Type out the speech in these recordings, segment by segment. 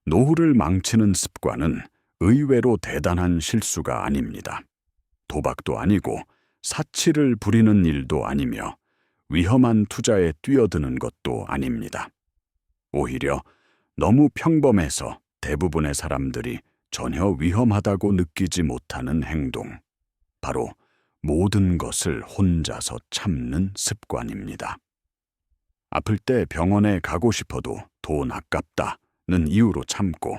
노후를 망치는 습관은 의외로 대단한 실수가 아닙니다. 도박도 아니고 사치를 부리는 일도 아니며 위험한 투자에 뛰어드는 것도 아닙니다. 오히려 너무 평범해서 대부분의 사람들이 전혀 위험하다고 느끼지 못하는 행동, 바로 모든 것을 혼자서 참는 습관입니다. 아플 때 병원에 가고 싶어도 돈 아깝다는 이유로 참고,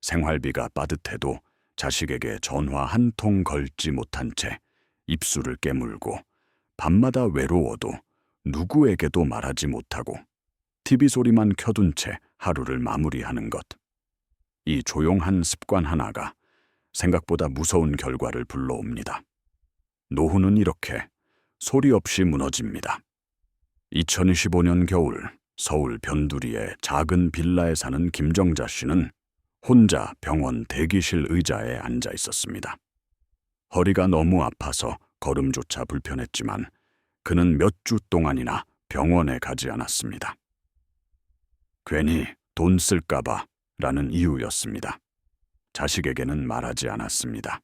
생활비가 빠듯해도 자식에게 전화 한 통 걸지 못한 채 입술을 깨물고, 밤마다 외로워도 누구에게도 말하지 못하고 TV 소리만 켜둔 채 하루를 마무리하는 것. 이 조용한 습관 하나가 생각보다 무서운 결과를 불러옵니다. 노후는 이렇게 소리 없이 무너집니다. 2025년 겨울 서울 변두리의 작은 빌라에 사는 김정자 씨는 혼자 병원 대기실 의자에 앉아 있었습니다. 허리가 너무 아파서 걸음조차 불편했지만 그는 몇 주 동안이나 병원에 가지 않았습니다. 괜히 돈 쓸까봐 라는 이유였습니다. 자식에게는 말하지 않았습니다.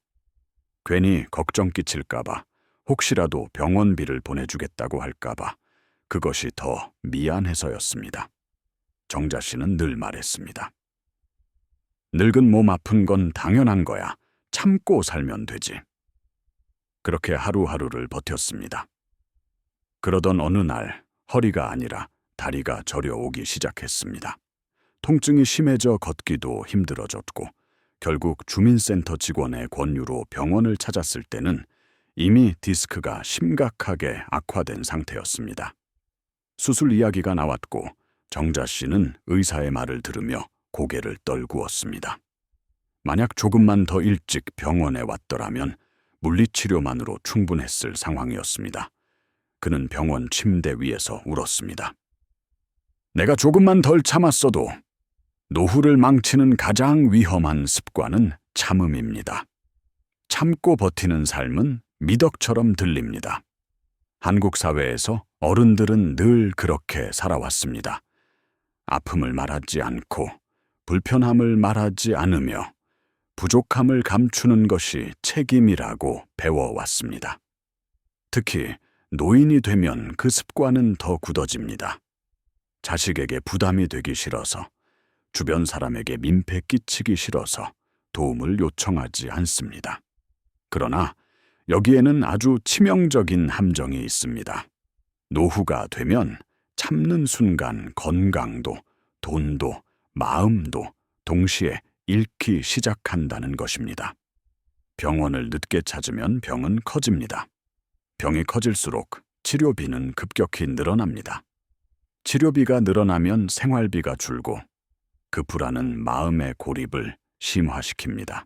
괜히 걱정 끼칠까봐, 혹시라도 병원비를 보내주겠다고 할까봐, 그것이 더 미안해서였습니다. 정자 씨는 늘 말했습니다. 늙은 몸 아픈 건 당연한 거야. 참고 살면 되지. 그렇게 하루하루를 버텼습니다. 그러던 어느 날 허리가 아니라 다리가 저려오기 시작했습니다. 통증이 심해져 걷기도 힘들어졌고, 결국 주민센터 직원의 권유로 병원을 찾았을 때는 이미 디스크가 심각하게 악화된 상태였습니다. 수술 이야기가 나왔고 정자 씨는 의사의 말을 들으며 고개를 떨구었습니다. 만약 조금만 더 일찍 병원에 왔더라면 물리치료만으로 충분했을 상황이었습니다. 그는 병원 침대 위에서 울었습니다. 내가 조금만 덜 참았어도. 노후를 망치는 가장 위험한 습관은 참음입니다. 참고 버티는 삶은 미덕처럼 들립니다. 한국 사회에서 어른들은 늘 그렇게 살아왔습니다. 아픔을 말하지 않고, 불편함을 말하지 않으며, 부족함을 감추는 것이 책임이라고 배워왔습니다. 특히 노인이 되면 그 습관은 더 굳어집니다. 자식에게 부담이 되기 싫어서, 주변 사람에게 민폐 끼치기 싫어서 도움을 요청하지 않습니다. 그러나 여기에는 아주 치명적인 함정이 있습니다. 노후가 되면 참는 순간 건강도, 돈도, 마음도 동시에 잃기 시작한다는 것입니다. 병원을 늦게 찾으면 병은 커집니다. 병이 커질수록 치료비는 급격히 늘어납니다. 치료비가 늘어나면 생활비가 줄고, 그 불안은 마음의 고립을 심화시킵니다.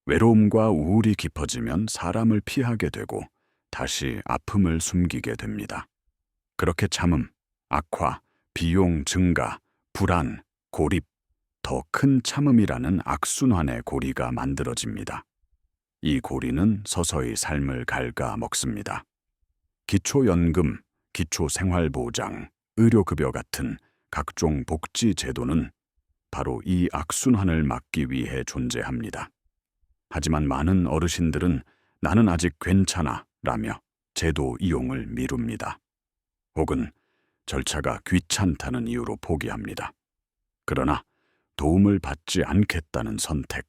외로움과 우울이 깊어지면 사람을 피하게 되고 다시 아픔을 숨기게 됩니다. 그렇게 참음, 악화, 비용 증가, 불안, 고립, 더 큰 참음이라는 악순환의 고리가 만들어집니다. 이 고리는 서서히 삶을 갉아먹습니다. 기초연금, 기초생활보장, 의료급여 같은 각종 복지 제도는 바로 이 악순환을 막기 위해 존재합니다. 하지만 많은 어르신들은 나는 아직 괜찮아 라며 제도 이용을 미룹니다. 혹은 절차가 귀찮다는 이유로 포기합니다. 그러나 도움을 받지 않겠다는 선택,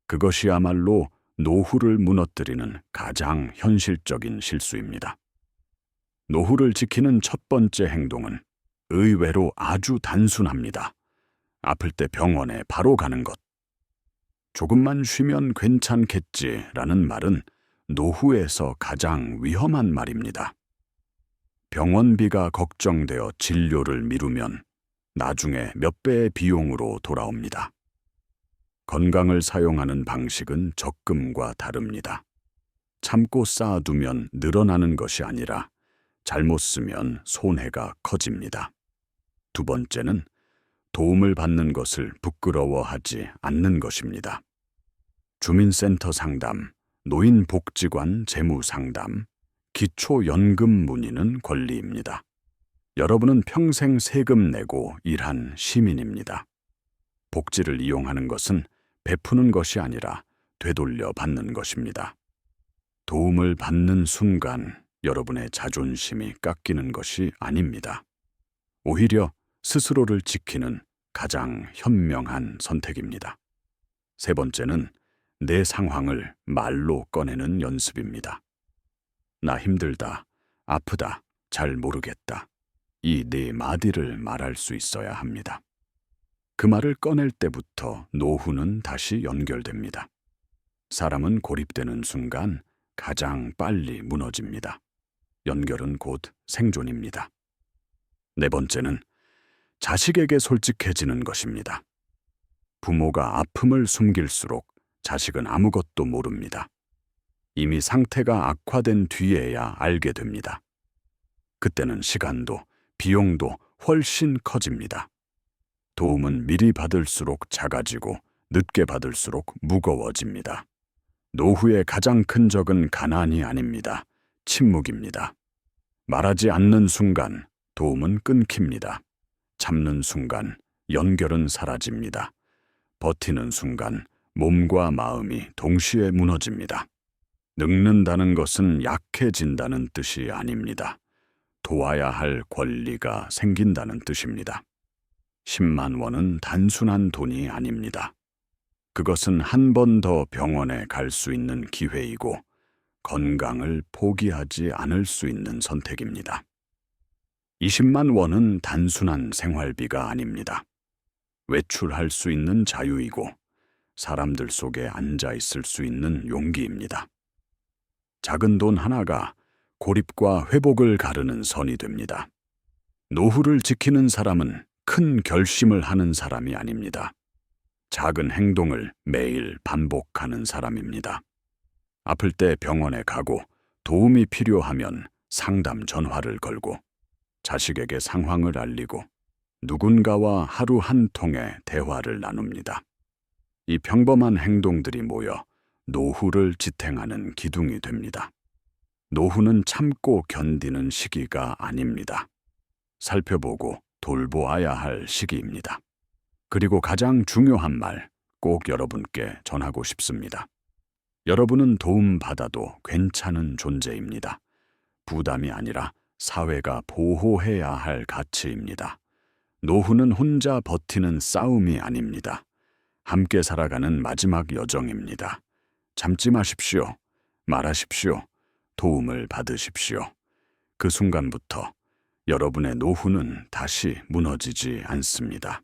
그것이야말로 노후를 무너뜨리는 가장 현실적인 실수입니다. 노후를 지키는 첫 번째 행동은 의외로 아주 단순합니다. 아플 때 병원에 바로 가는 것. 조금만 쉬면 괜찮겠지라는 말은 노후에서 가장 위험한 말입니다. 병원비가 걱정되어 진료를 미루면 나중에 몇 배의 비용으로 돌아옵니다. 건강을 사용하는 방식은 적금과 다릅니다. 참고 쌓아두면 늘어나는 것이 아니라 잘못 쓰면 손해가 커집니다. 두 번째는 도움을 받는 것을 부끄러워하지 않는 것입니다. 주민센터 상담, 노인복지관 재무상담, 기초연금 문의는 권리입니다. 여러분은 평생 세금 내고 일한 시민입니다. 복지를 이용하는 것은 베푸는 것이 아니라 되돌려 받는 것입니다. 도움을 받는 순간 여러분의 자존심이 깎이는 것이 아닙니다. 오히려 스스로를 지키는 가장 현명한 선택입니다. 세 번째는 내 상황을 말로 꺼내는 연습입니다. 나 힘들다, 아프다, 잘 모르겠다. 이 네 마디를 말할 수 있어야 합니다. 그 말을 꺼낼 때부터 노후는 다시 연결됩니다. 사람은 고립되는 순간 가장 빨리 무너집니다. 연결은 곧 생존입니다. 네 번째는 자식에게 솔직해지는 것입니다. 부모가 아픔을 숨길수록 자식은 아무것도 모릅니다. 이미 상태가 악화된 뒤에야 알게 됩니다. 그때는 시간도 비용도 훨씬 커집니다. 도움은 미리 받을수록 작아지고 늦게 받을수록 무거워집니다. 노후의 가장 큰 적은 가난이 아닙니다. 침묵입니다. 말하지 않는 순간 도움은 끊깁니다. 참는 순간 연결은 사라집니다. 버티는 순간 몸과 마음이 동시에 무너집니다. 늙는다는 것은 약해진다는 뜻이 아닙니다. 도와야 할 권리가 생긴다는 뜻입니다. 10만 원은 단순한 돈이 아닙니다. 그것은 한 번 더 병원에 갈 수 있는 기회이고 건강을 포기하지 않을 수 있는 선택입니다. 20만 원은 단순한 생활비가 아닙니다. 외출할 수 있는 자유이고 사람들 속에 앉아 있을 수 있는 용기입니다. 작은 돈 하나가 고립과 회복을 가르는 선이 됩니다. 노후를 지키는 사람은 큰 결심을 하는 사람이 아닙니다. 작은 행동을 매일 반복하는 사람입니다. 아플 때 병원에 가고 도움이 필요하면 상담 전화를 걸고 자식에게 상황을 알리고 누군가와 하루 한 통의 대화를 나눕니다. 이 평범한 행동들이 모여 노후를 지탱하는 기둥이 됩니다. 노후는 참고 견디는 시기가 아닙니다. 살펴보고 돌보아야 할 시기입니다. 그리고 가장 중요한 말 꼭 여러분께 전하고 싶습니다. 여러분은 도움받아도 괜찮은 존재입니다. 부담이 아니라 사회가 보호해야 할 가치입니다. 노후는 혼자 버티는 싸움이 아닙니다. 함께 살아가는 마지막 여정입니다. 참지 마십시오. 말하십시오. 도움을 받으십시오. 그 순간부터 여러분의 노후는 다시 무너지지 않습니다.